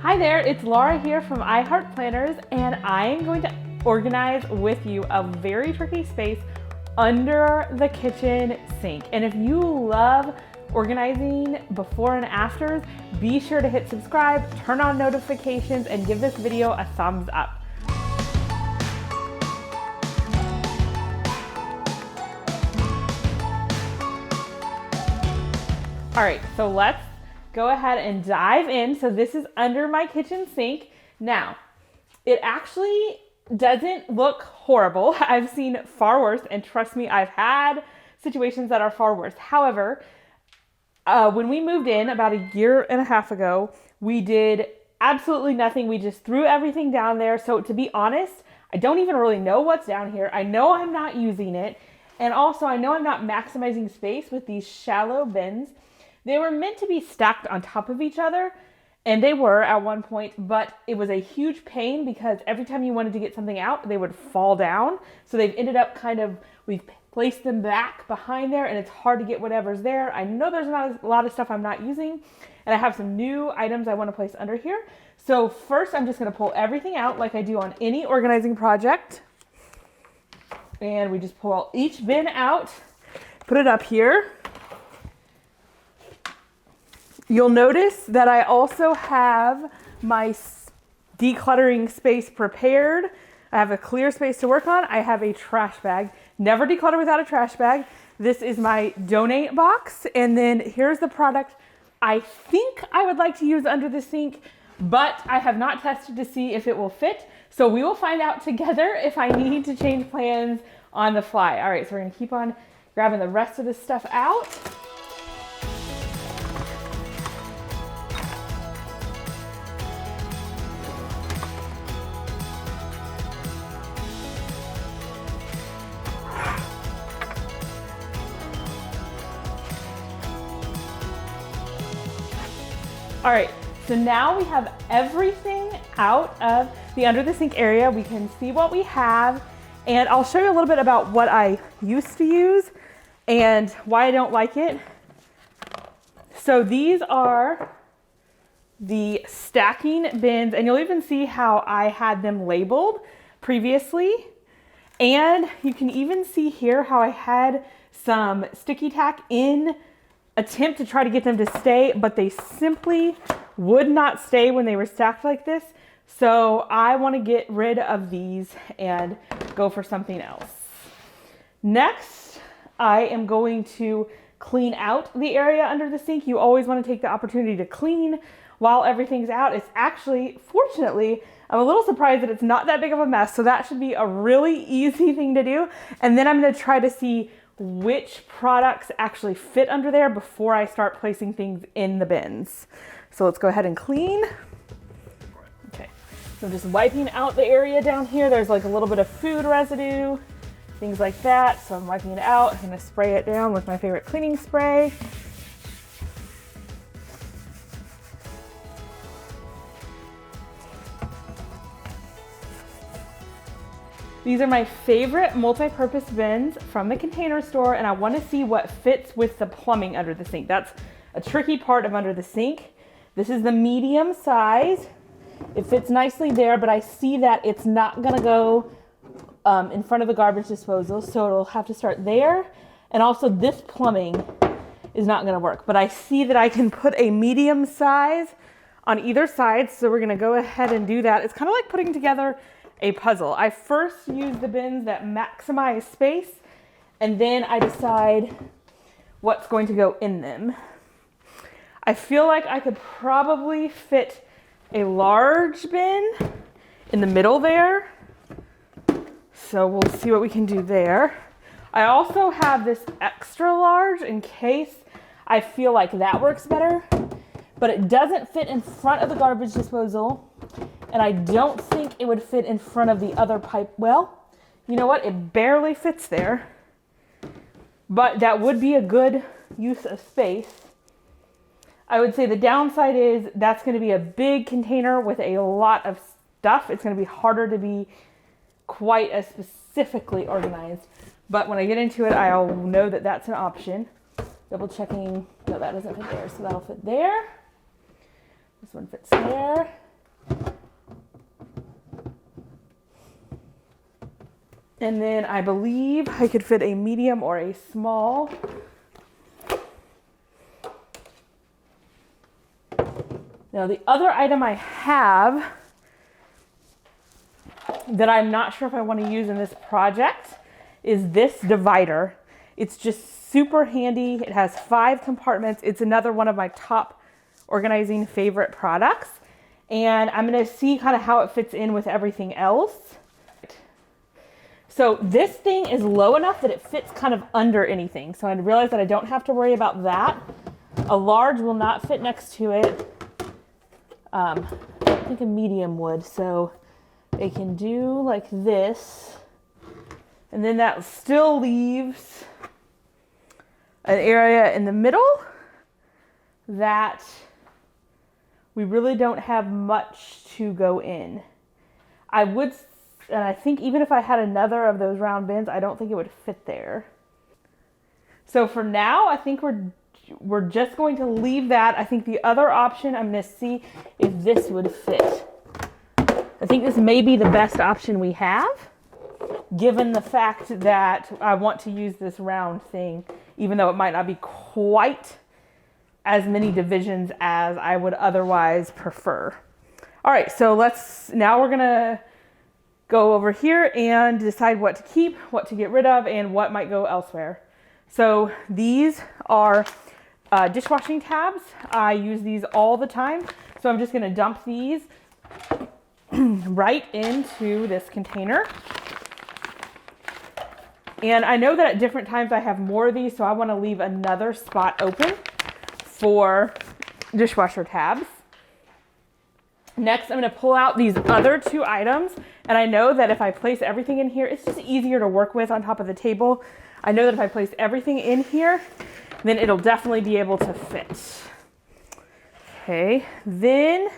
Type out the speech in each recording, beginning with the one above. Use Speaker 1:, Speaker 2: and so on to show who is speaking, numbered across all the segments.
Speaker 1: Hi there, it's Laura here from iHeart Planners, and I am going to organize with you a very tricky space under the kitchen sink. And if you love organizing before and afters, be sure to hit subscribe, turn on notifications, and give this video a thumbs up. All right, so let's go ahead and dive in. So this is under my kitchen sink. Now, it actually doesn't look horrible. I've seen far worse, and trust me, I've had situations that are far worse. However, when we moved in about a year and a half ago, we did absolutely nothing. We just threw everything down there. So to be honest, I don't even really know what's down here. I know I'm not using it. And also I know I'm not maximizing space with these shallow bins. They were meant to be stacked on top of each other, and they were at one point, but it was a huge pain because every time you wanted to get something out, they would fall down. So they've ended up we've placed them back behind there, and it's hard to get whatever's there. I know there's not a lot of stuff I'm not using, and I have some new items I want to place under here. So first, I'm just going to pull everything out like I do on any organizing project. And we just pull each bin out, put it up here. You'll notice that I also have my decluttering space prepared. I have a clear space to work on. I have a trash bag. Never declutter without a trash bag. This is my donate box. And then here's the product I think I would like to use under the sink, but I have not tested to see if it will fit. So we will find out together if I need to change plans on the fly. All right, so we're gonna keep on grabbing the rest of this stuff out. All right, so now we have everything out of the under the sink area. We can see what we have, and I'll show you a little bit about what I used to use and why I don't like it. So these are the stacking bins, and you'll even see how I had them labeled previously. And you can even see here how I had some sticky tack in attempt to try to get them to stay, but they simply would not stay when they were stacked like this. So I want to get rid of these and go for something else. Next, I am going to clean out the area under the sink. You always want to take the opportunity to clean while everything's out. It's actually, fortunately, I'm a little surprised that it's not that big of a mess. So that should be a really easy thing to do. And then I'm going to try to see which products actually fit under there before I start placing things in the bins. So let's go ahead and clean. Okay, so I'm just wiping out the area down here. There's like a little bit of food residue, things like that. So I'm wiping it out. I'm gonna spray it down with my favorite cleaning spray. These are my favorite multi-purpose bins from the Container Store, and I want to see what fits with the plumbing under the sink. That's a tricky part of under the sink. This is the medium size. It fits nicely there, but I see that it's not going to go in front of the garbage disposal, so it'll have to start there. And also this plumbing is not going to work, but I see that I can put a medium size on either side, so we're going to go ahead and do that. It's kind of like putting together a puzzle. I first use the bins that maximize space, and then I decide what's going to go in them. I feel like I could probably fit a large bin in the middle there. So we'll see what we can do there. I also have this extra large in case I feel like that works better, but it doesn't fit in front of the garbage disposal. And I don't think it would fit in front of the other pipe. Well, you know what? It barely fits there. But that would be a good use of space. I would say the downside is that's going to be a big container with a lot of stuff. It's going to be harder to be quite as specifically organized. But when I get into it, I'll know that that's an option. Double checking. No, that doesn't fit there. So that'll fit there. This one fits there. And then I believe I could fit a medium or a small. Now the other item I have that I'm not sure if I want to use in this project is this divider. It's just super handy. It has 5 compartments. It's another one of my top organizing favorite products. And I'm going to see kind of how it fits in with everything else. So this thing is low enough that it fits kind of under anything. So I realize that I don't have to worry about that. A large will not fit next to it. I think a medium would. So they can do like this. And then that still leaves an area in the middle that we really don't have much to go in. I would, and I think even if I had another of those round bins, I don't think it would fit there. So for now, I think we're just going to leave that. I think the other option, I'm going to see if this would fit. I think this may be the best option we have, given the fact that I want to use this round thing, even though it might not be quite as many divisions as I would otherwise prefer. All right, so now we're gonna go over here and decide what to keep, what to get rid of, and what might go elsewhere. So these are dishwashing tabs. I use these all the time. So I'm just gonna dump these right into this container. And I know that at different times I have more of these, so I wanna leave another spot open for dishwasher tabs. Next, I'm going to pull out these other 2 items, and I know that if I place everything in here, it's just easier to work with on top of the table. I know that if I place everything in here, then it'll definitely be able to fit. Okay, then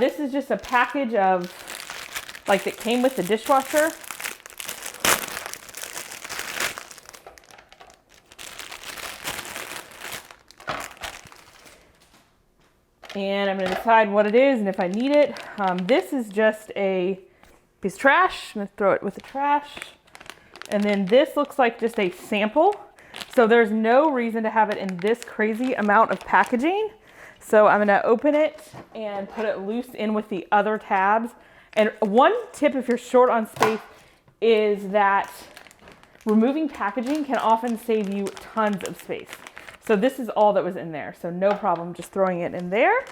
Speaker 1: this is just a package of, like, that came with the dishwasher. And I'm going to decide what it is and if I need it. This is just a piece of trash. I'm going to throw it with the trash. And then this looks like just a sample. So there's no reason to have it in this crazy amount of packaging. So I'm going to open it and put it loose in with the other tabs. And one tip if you're short on space is that removing packaging can often save you tons of space. So this is all that was in there. So no problem just throwing it in there.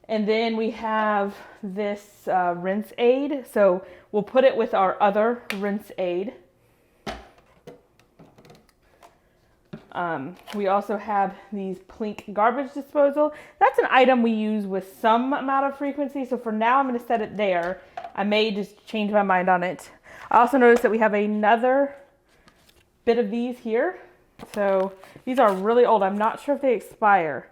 Speaker 1: And then we have this rinse aid. So we'll put it with our other rinse aid. We also have these Plink garbage disposal. That's an item we use with some amount of frequency. So for now, I'm going to set it there. I may just change my mind on it. I also noticed that we have another bit of these here. So these are really old. I'm not sure if they expire,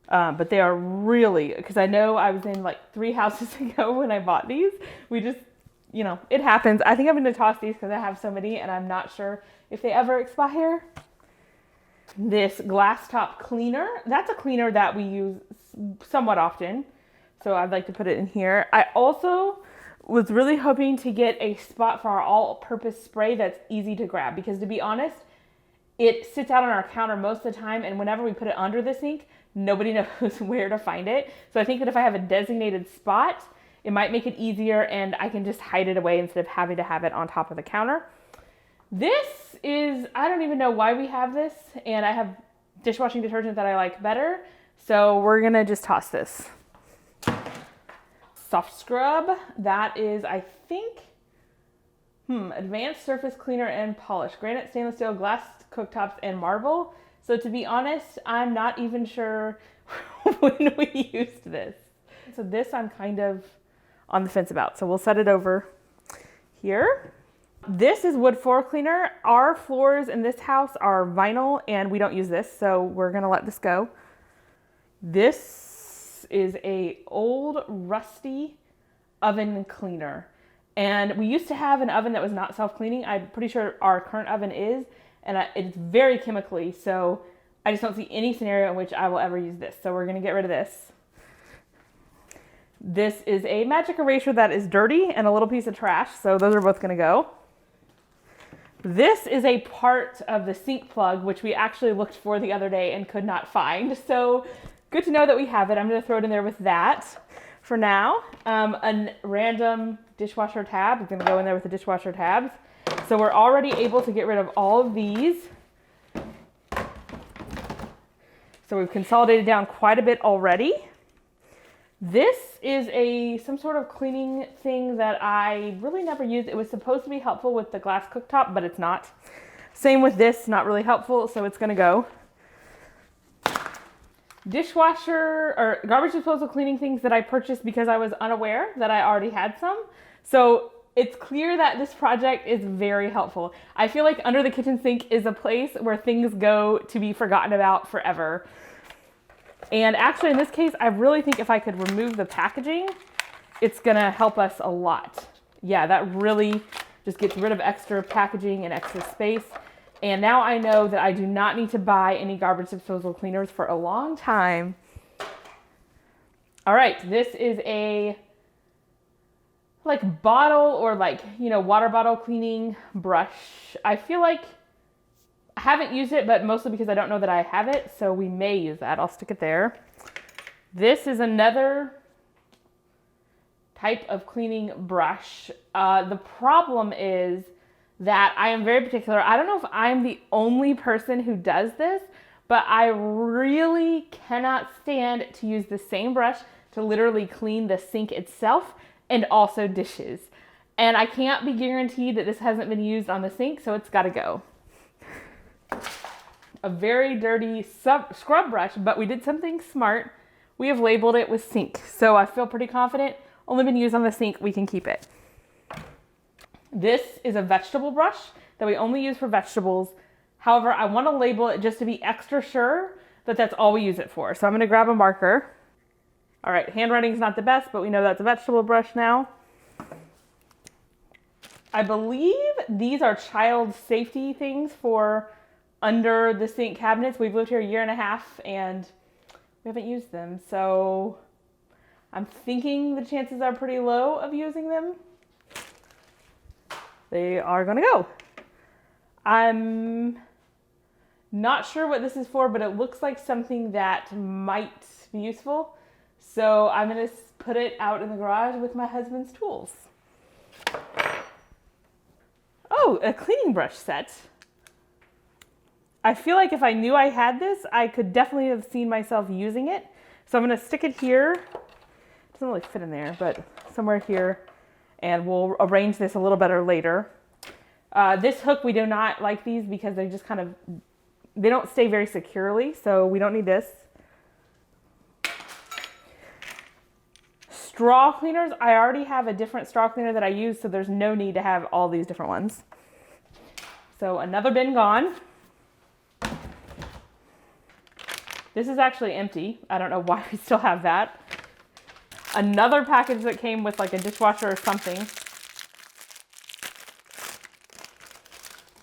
Speaker 1: but they are really, because I know I was in like 3 houses ago when I bought these. We just, you know, it happens. I think I'm going to toss these because I have so many and I'm not sure if they ever expire. This glass top cleaner, that's a cleaner that we use somewhat often. So I'd like to put it in here. I also was really hoping to get a spot for our all-purpose spray that's easy to grab because, to be honest, it sits out on our counter most of the time, and whenever we put it under the sink, nobody knows where to find it. So I think that if I have a designated spot, it might make it easier and I can just hide it away instead of having to have it on top of the counter. This is, I don't even know why we have this, and I have dishwashing detergent that I like better, so we're gonna just toss this. Soft scrub, that is, I think, advanced surface cleaner and polish, granite, stainless steel, glass cooktops, and marble. So to be honest, I'm not even sure when we used this. So this I'm kind of on the fence about. So we'll set it over here. This is wood floor cleaner. Our floors in this house are vinyl and we don't use this, so we're gonna let this go. This is a old rusty oven cleaner. And we used to have an oven that was not self-cleaning. I'm pretty sure our current oven is, and it's very chemically, so I just don't see any scenario in which I will ever use this. So we're gonna get rid of this. This is a magic eraser that is dirty and a little piece of trash, so those are both gonna go. This is a part of the sink plug, which we actually looked for the other day and could not find. So good to know that we have it. I'm gonna throw it in there with that for now. A random dishwasher tab is gonna go in there with the dishwasher tabs. So we're already able to get rid of all of these. So we've consolidated down quite a bit already. This is some sort of cleaning thing that I really never used. It was supposed to be helpful with the glass cooktop, but it's not. Same with this, not really helpful, so it's gonna go. Dishwasher or garbage disposal cleaning things that I purchased because I was unaware that I already had some. So it's clear that this project is very helpful. I feel like under the kitchen sink is a place where things go to be forgotten about forever. And actually in this case, I really think if I could remove the packaging, it's gonna help us a lot. Yeah, that really just gets rid of extra packaging and extra space. And now I know that I do not need to buy any garbage disposal cleaners for a long time. All right, this is a like bottle or like, you know, water bottle cleaning brush. I feel like I haven't used it, but mostly because I don't know that I have it. So we may use that. I'll stick it there. This is another type of cleaning brush. The problem is that I am very particular. I don't know if I'm the only person who does this, but I really cannot stand to use the same brush to literally clean the sink itself and also dishes. And I can't be guaranteed that this hasn't been used on the sink, so it's gotta go. A very dirty scrub brush, but we did something smart. We have labeled it with sink, so I feel pretty confident. Only been used on the sink, we can keep it. This is a vegetable brush that we only use for vegetables. However, I want to label it just to be extra sure that that's all we use it for. So I'm going to grab a marker. All right, handwriting is not the best, but we know that's a vegetable brush now. I believe these are child safety things for under the sink cabinets. We've lived here a year and a half and we haven't used them. So I'm thinking the chances are pretty low of using them. They are gonna go. I'm not sure what this is for, but it looks like something that might be useful. So I'm gonna put it out in the garage with my husband's tools. Oh, a cleaning brush set. I feel like if I knew I had this, I could definitely have seen myself using it. So I'm gonna stick it here. It doesn't really fit in there, but somewhere here. And we'll arrange this a little better later. This hook, we do not like these because they just they don't stay very securely, so we don't need this. Straw cleaners, I already have a different straw cleaner that I use, so there's no need to have all these different ones. So another bin gone. This is actually empty. I don't know why we still have that. Another package that came with like a dishwasher or something.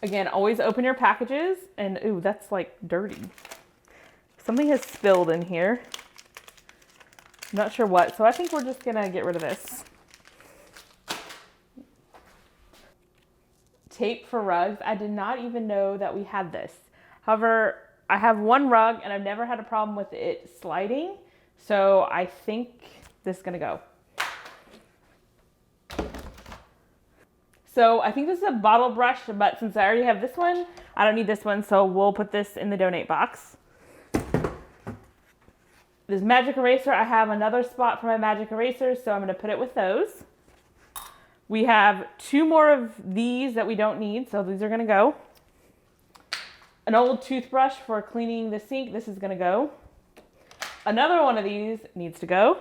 Speaker 1: Again, always open your packages. And ooh, that's like dirty. Something has spilled in here. I'm not sure what, so I think we're just gonna get rid of this. Tape for rugs. I did not even know that we had this. However, I have one rug and I've never had a problem with it sliding. So I think this is gonna go. So I think this is a bottle brush, but since I already have this one, I don't need this one, so we'll put this in the donate box. This magic eraser, I have another spot for my magic erasers, so I'm gonna put it with those. We have two more of these that we don't need, so these are gonna go. An old toothbrush for cleaning the sink, this is gonna go. Another one of these needs to go.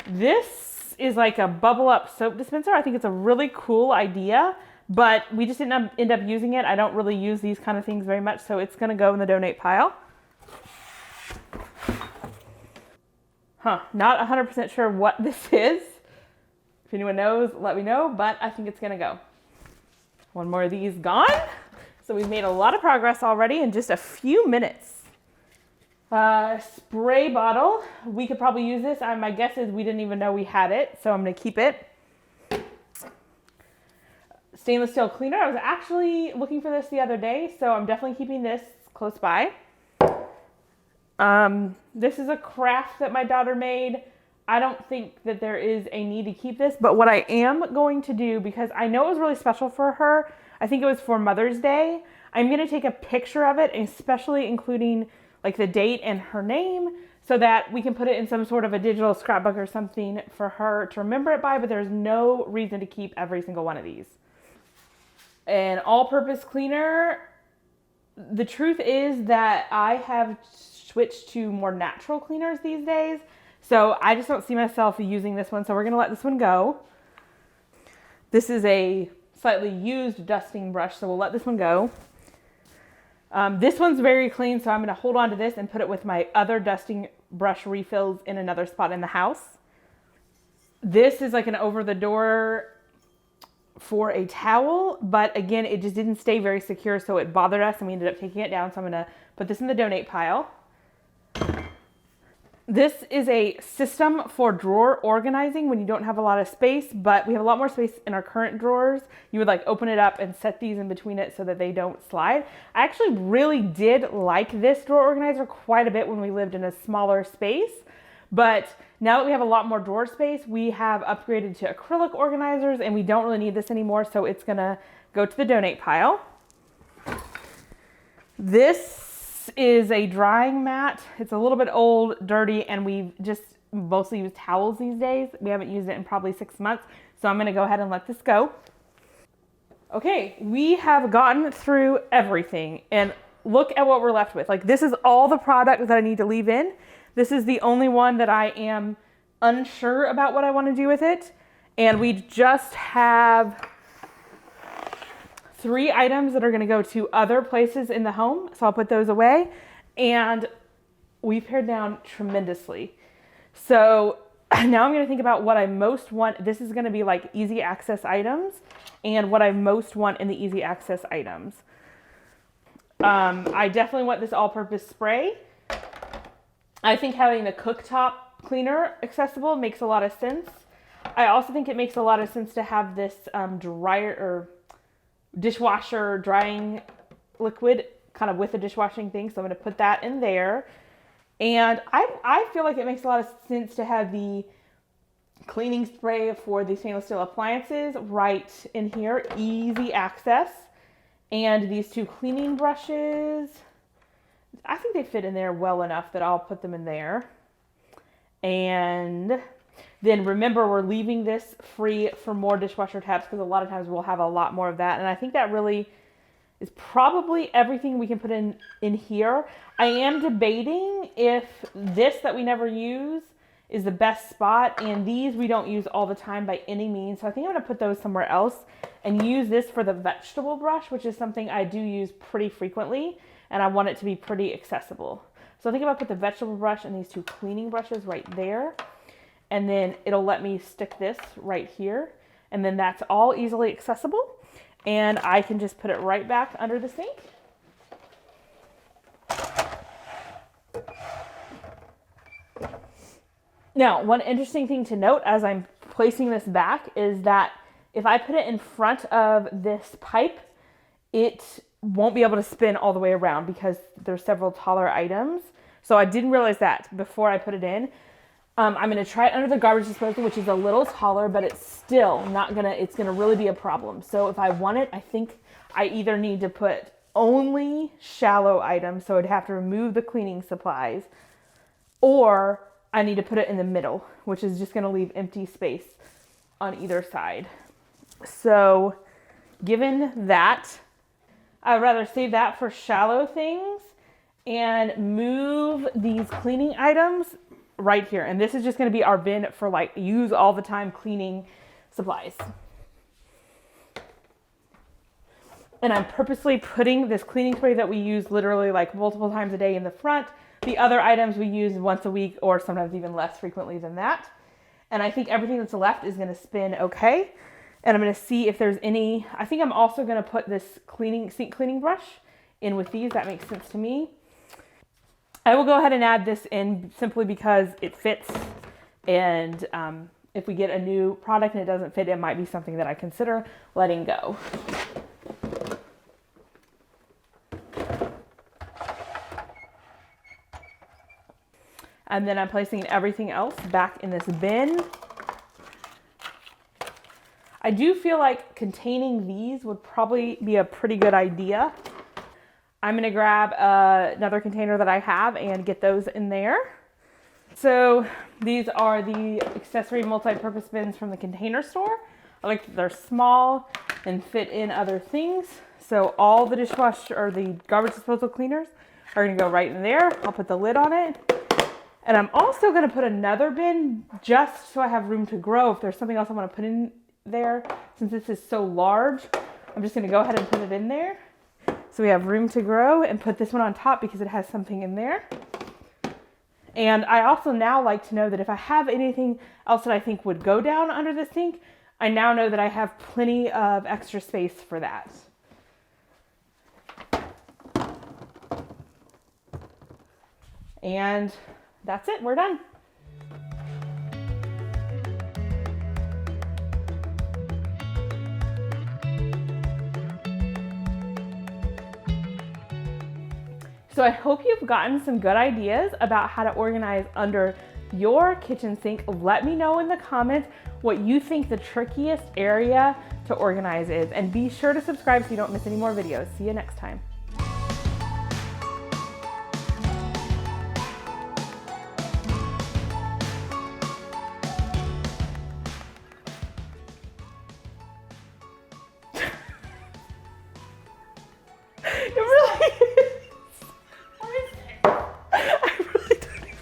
Speaker 1: This is like a bubble up soap dispenser. I think it's a really cool idea, but we just didn't end up using it. I don't really use these kind of things very much, so it's gonna go in the donate pile. Not 100% sure what this is. If anyone knows, let me know, but I think it's gonna go. One more of these gone. So we've made a lot of progress already in just a few minutes. Spray bottle. We could probably use this. My guess is we didn't even know we had it, so I'm going to keep it. Stainless steel cleaner. I was actually looking for this the other day, so I'm definitely keeping this close by. This is a craft that my daughter made. I don't think that there is a need to keep this, but what I am going to do, because I know it was really special for her, I think it was for Mother's Day, I'm going to take a picture of it, especially including like the date and her name, so that we can put it in some sort of a digital scrapbook or something for her to remember it by, but there's no reason to keep every single one of these. An all-purpose cleaner. The truth is that I have switched to more natural cleaners these days, so I just don't see myself using this one, so we're going to let this one go. This is a slightly used dusting brush, so we'll let this one go. This one's very clean, so I'm going to hold on to this and put it with my other dusting brush refills in another spot in the house. This is like an over-the-door for a towel, but again, it just didn't stay very secure, so it bothered us and we ended up taking it down, so I'm going to put this in the donate pile. This is a system for drawer organizing when you don't have a lot of space, but we have a lot more space in our current drawers. You would like open it up and set these in between it so that they don't slide. I actually really did like this drawer organizer quite a bit when we lived in a smaller space, but now that we have a lot more drawer space, we have upgraded to acrylic organizers and we don't really need this anymore, so it's gonna go to the donate pile. This is a drying mat. It's a little bit old, dirty, and we just mostly use towels these days. We haven't used it in probably 6 months, so I'm gonna go ahead and let this go. Okay, we have gotten through everything, and look at what we're left with. Like, this is all the product that I need to leave in. This is the only one that I am unsure about what I want to do with it. And we just have 3 items that are going to go to other places in the home. So I'll put those away. And we've pared down tremendously. So now I'm going to think about what I most want. This is going to be like easy access items and what I most want in the easy access items. I definitely want this all-purpose spray. I think having the cooktop cleaner accessible makes a lot of sense. I also think it makes a lot of sense to have this dryer or dishwasher drying liquid kind of with the dishwashing thing. So I'm going to put that in there. And I feel like it makes a lot of sense to have the cleaning spray for the stainless steel appliances right in here, easy access. And these 2 cleaning brushes, I think they fit in there well enough that I'll put them in there. And then remember, we're leaving this free for more dishwasher tabs because a lot of times we'll have a lot more of that. And I think that really is probably everything we can put in here. I am debating if this that we never use is the best spot, and these we don't use all the time by any means. So I think I'm going to put those somewhere else and use this for the vegetable brush, which is something I do use pretty frequently, and I want it to be pretty accessible. So I think I'm going to put the vegetable brush and these 2 cleaning brushes right there, and then it'll let me stick this right here, and then that's all easily accessible, and I can just put it right back under the sink. Now, one interesting thing to note as I'm placing this back is that if I put it in front of this pipe, it won't be able to spin all the way around because there's several taller items. So I didn't realize that before I put it in. I'm going to try it under the garbage disposal, which is a little taller, but it's still not going to, it's going to really be a problem. So if I want it, I think I either need to put only shallow items, so I'd have to remove the cleaning supplies, or I need to put it in the middle, which is just going to leave empty space on either side. So given that, I'd rather save that for shallow things and move these cleaning items right here. And this is just going to be our bin for like use all the time cleaning supplies. And I'm purposely putting this cleaning spray that we use literally like multiple times a day in the front. The other items we use once a week or sometimes even less frequently than that. And I think everything that's left is going to spin okay. And I'm going to see if there's any, I think I'm also going to put this sink cleaning brush in with these. That makes sense to me. I will go ahead and add this in simply because it fits, and if we get a new product and it doesn't fit, it might be something that I consider letting go. And then I'm placing everything else back in this bin. I do feel like containing these would probably be a pretty good idea. I'm gonna grab another container that I have and get those in there. So these are the accessory multi-purpose bins from the Container Store. I like that they're small and fit in other things. So all the dishwasher or the garbage disposal cleaners are gonna go right in there. I'll put the lid on it. And I'm also gonna put another bin just so I have room to grow. If there's something else I wanna put in there, since this is so large, I'm just gonna go ahead and put it in there. So we have room to grow, and put this one on top because it has something in there. And I also now like to know that if I have anything else that I think would go down under the sink, I now know that I have plenty of extra space for that. And that's it, we're done. So I hope you've gotten some good ideas about how to organize under your kitchen sink. Let me know in the comments what you think the trickiest area to organize is, and be sure to subscribe so you don't miss any more videos. See you next time. It really is. I really don't even.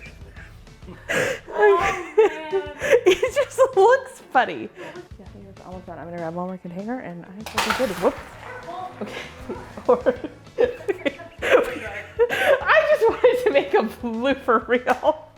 Speaker 1: It just looks funny. Yeah, I think it's almost done. I'm gonna grab one more container and I think we'll be good. Whoops. Okay. I just wanted to make a blooper reel.